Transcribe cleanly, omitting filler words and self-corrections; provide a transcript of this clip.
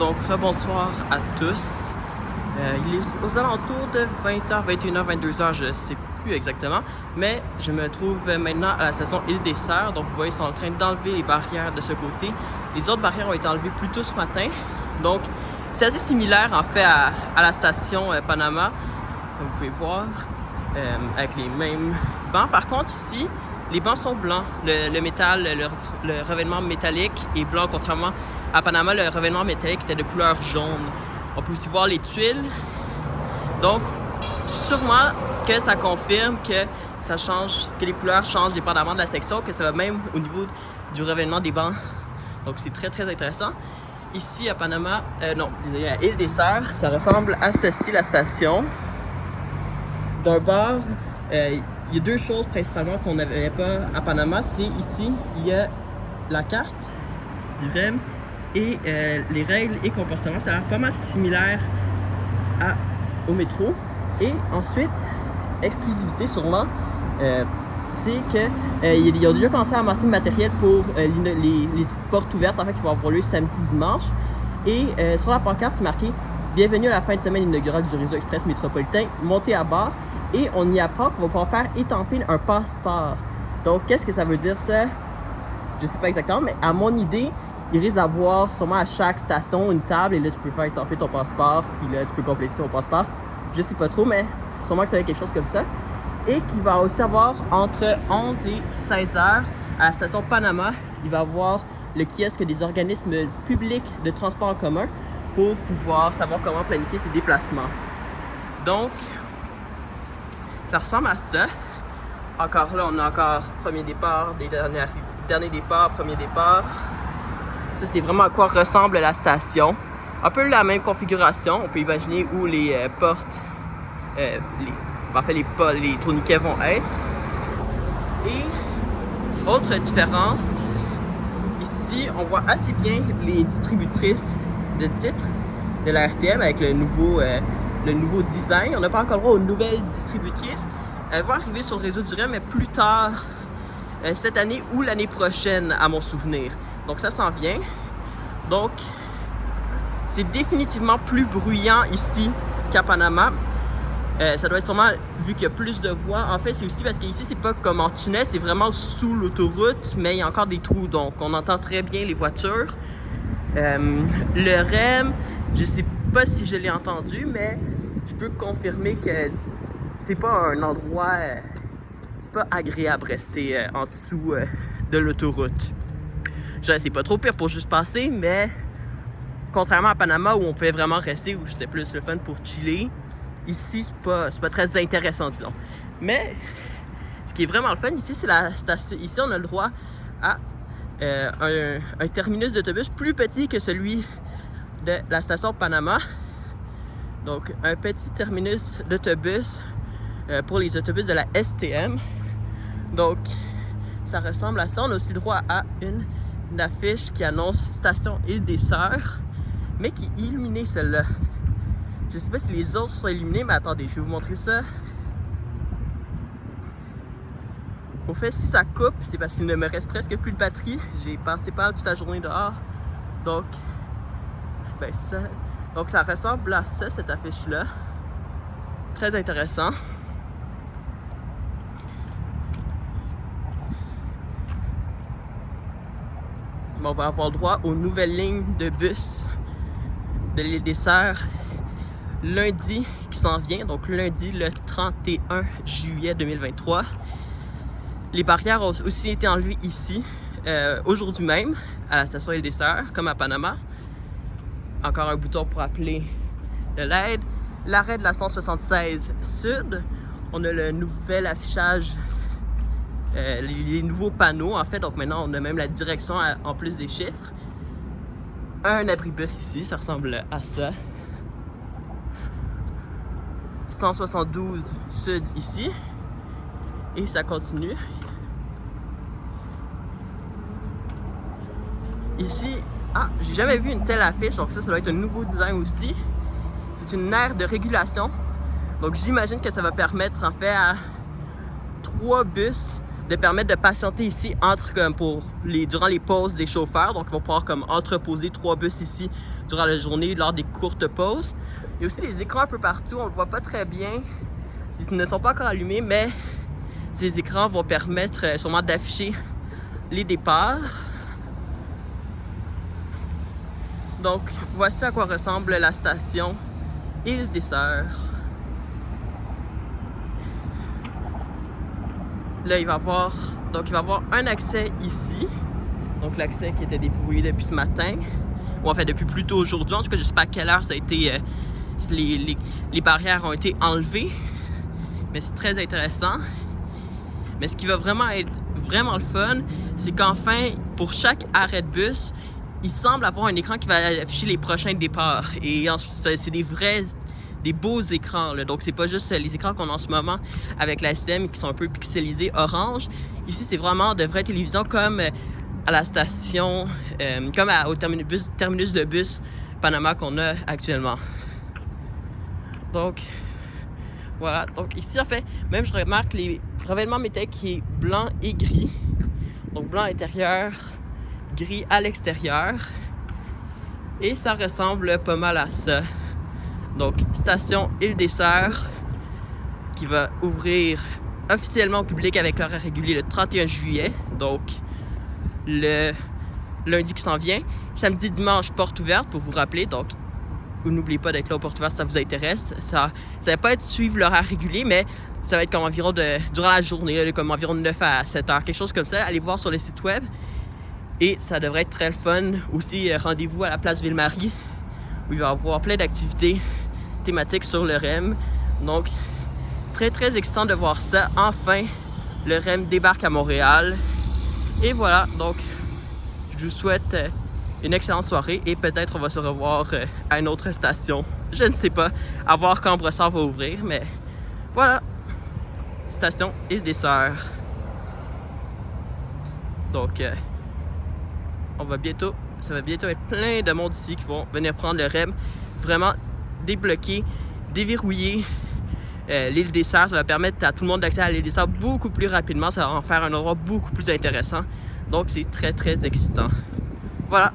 Donc rebonsoir à tous. Il est aux alentours de 20h, 21h, 22h, je ne sais plus exactement. Mais je me trouve maintenant à la station Île des Sœurs. Donc vous voyez, ils sont en train d'enlever les barrières de ce côté. Les autres barrières ont été enlevées plus tôt ce matin. Donc c'est assez similaire en fait à la station Panama, comme vous pouvez voir, avec les mêmes bancs. Par contre ici, les bancs sont blancs. Le métal, le revêtement métallique est blanc, contrairement à Panama, le revêtement métallique était de couleur jaune. On peut aussi voir les tuiles. Donc, sûrement que ça confirme que ça change, que les couleurs changent dépendamment de la section, que ça va même au niveau du revêtement des bancs. Donc, c'est très très intéressant. Ici à Panama, désolé, à Île des Sœurs, ça ressemble à ceci, la station. D'un bord, il y a deux choses principalement qu'on n'avait pas à Panama. C'est ici, il y a la carte du REM et les règles et comportements. Ça a l'air pas mal similaire au métro. Et ensuite, exclusivité sûrement, c'est qu'ils ont déjà commencé à amasser le matériel pour les portes ouvertes en fait, qui vont avoir lieu samedi, dimanche. Et sur la pancarte, c'est marqué « Bienvenue à la fin de semaine inaugurale du réseau express métropolitain, montez à bord ». Et on y apprend qu'on va pouvoir faire étamper un passeport. Donc, qu'est-ce que ça veut dire ça? Je sais pas exactement, mais à mon idée, il risque d'avoir sûrement à chaque station une table et là, tu peux faire étamper ton passeport, puis là, tu peux compléter ton passeport. Je sais pas trop, mais sûrement que ça va être quelque chose comme ça. Et qu'il va aussi avoir entre 11 et 16 heures à la station Panama, il va avoir le kiosque des organismes publics de transport en commun pour pouvoir savoir comment planifier ses déplacements. Donc, ça ressemble à ça. Encore là, on a encore premier départ, dernier départ, premier départ. Ça, c'est vraiment à quoi ressemble la station. Un peu la même configuration. On peut imaginer où les portes, les tourniquets vont être. Et autre différence, ici, on voit assez bien les distributrices de titres de la RTM avec le nouveau design. On n'a pas encore le droit aux nouvelles distributrices. Elles vont arriver sur le réseau du REM, mais plus tard cette année ou l'année prochaine, à mon souvenir. Donc ça s'en vient. Donc, c'est définitivement plus bruyant ici qu'à Panama. Ça doit être sûrement vu qu'il y a plus de voies. En fait, c'est aussi parce qu'ici, c'est pas comme en tunnel, c'est vraiment sous l'autoroute, mais il y a encore des trous, donc on entend très bien les voitures. Le REM, je sais pas si je l'ai entendu, mais je peux confirmer que c'est pas un endroit, c'est pas agréable rester en dessous de l'autoroute. C'est pas trop pire pour juste passer, mais contrairement à Panama où on pouvait vraiment rester, où c'était plus le fun pour chiller, ici c'est pas très intéressant, disons. Mais ce qui est vraiment le fun ici, c'est la station. Ici, on a le droit à un terminus d'autobus plus petit que celui de la station Panama. Donc, un petit terminus d'autobus pour les autobus de la STM. Donc, ça ressemble à ça. On a aussi le droit à une affiche qui annonce Station Île des Sœurs, mais qui est illuminée celle-là. Je sais pas si les autres sont illuminés, mais attendez, je vais vous montrer ça. Au fait, si ça coupe, c'est parce qu'il ne me reste presque plus de batterie. J'ai passé pas toute la journée dehors. Donc, je baisse ça. Donc, ça ressemble à ça, cette affiche-là. Très intéressant. On va avoir le droit aux nouvelles lignes de bus de l'Île des Sœurs lundi qui s'en vient, donc lundi le 31 juillet 2023. Les barrières ont aussi été enlevées ici, aujourd'hui même, à la station Île des Sœurs, comme à Panama. Encore un bouton pour appeler de l'aide. L'arrêt de la 176 Sud. On a le nouvel affichage, les nouveaux panneaux en fait. Donc maintenant, on a même la direction en plus des chiffres. Un abribus ici, ça ressemble à ça. 172 Sud ici. Et ça continue. Ici, j'ai jamais vu une telle affiche, donc ça doit être un nouveau design aussi. C'est une aire de régulation. Donc j'imagine que ça va permettre en fait à 3 bus de permettre de patienter ici durant les pauses des chauffeurs. Donc, ils vont pouvoir comme entreposer 3 bus ici durant la journée lors des courtes pauses. Il y a aussi des écrans un peu partout, on ne le voit pas très bien. Ils ne sont pas encore allumés, mais ces écrans vont permettre sûrement d'afficher les départs. Donc, voici à quoi ressemble la station Île des Sœurs. Là, il va y avoir un accès ici. Donc, l'accès qui était débrouillé depuis ce matin. Ou en fait, depuis plus tôt aujourd'hui. En tout cas, je ne sais pas à quelle heure ça a été... les barrières ont été enlevées. Mais c'est très intéressant. Mais ce qui va vraiment être vraiment le fun, c'est qu'enfin, pour chaque arrêt de bus, il semble avoir un écran qui va afficher les prochains départs. Et c'est des beaux écrans, là. Donc c'est pas juste les écrans qu'on a en ce moment avec la STM qui sont un peu pixelisés orange. Ici, c'est vraiment de vraies télévisions comme à la station, comme au terminus de bus Panama qu'on a actuellement. Donc voilà, donc ici en fait, même je remarque les revêtements métalliques qui est blanc et gris. Donc blanc à l'intérieur, gris à l'extérieur. Et ça ressemble pas mal à ça. Donc station Île des Sœurs qui va ouvrir officiellement au public avec l'horaire régulier le 31 juillet. Donc le lundi qui s'en vient. Samedi, dimanche, porte ouverte pour vous rappeler. Donc n'oubliez pas d'être là aux portes ouvertes si ça vous intéresse. Ça va pas être suivre l'horaire régulier, mais ça va être comme environ durant la journée, là, comme environ 9 à 7 heures, quelque chose comme ça. Allez voir sur le site web. Et ça devrait être très fun. Aussi, rendez-vous à la place Ville-Marie, où il va y avoir plein d'activités thématiques sur le REM. Donc, très très excitant de voir ça. Enfin, le REM débarque à Montréal. Et voilà, donc, je vous souhaite une excellente soirée et peut-être on va se revoir à une autre station. Je ne sais pas, à voir quand Brossard va ouvrir, mais voilà. Station Île des Sœurs. Donc, ça va bientôt être plein de monde ici qui vont venir prendre le REM, vraiment débloquer, déverrouiller l'île des Sœurs. Ça va permettre à tout le monde d'accéder à l'île des Sœurs beaucoup plus rapidement. Ça va en faire un endroit beaucoup plus intéressant. Donc, c'est très, très excitant. Voilà.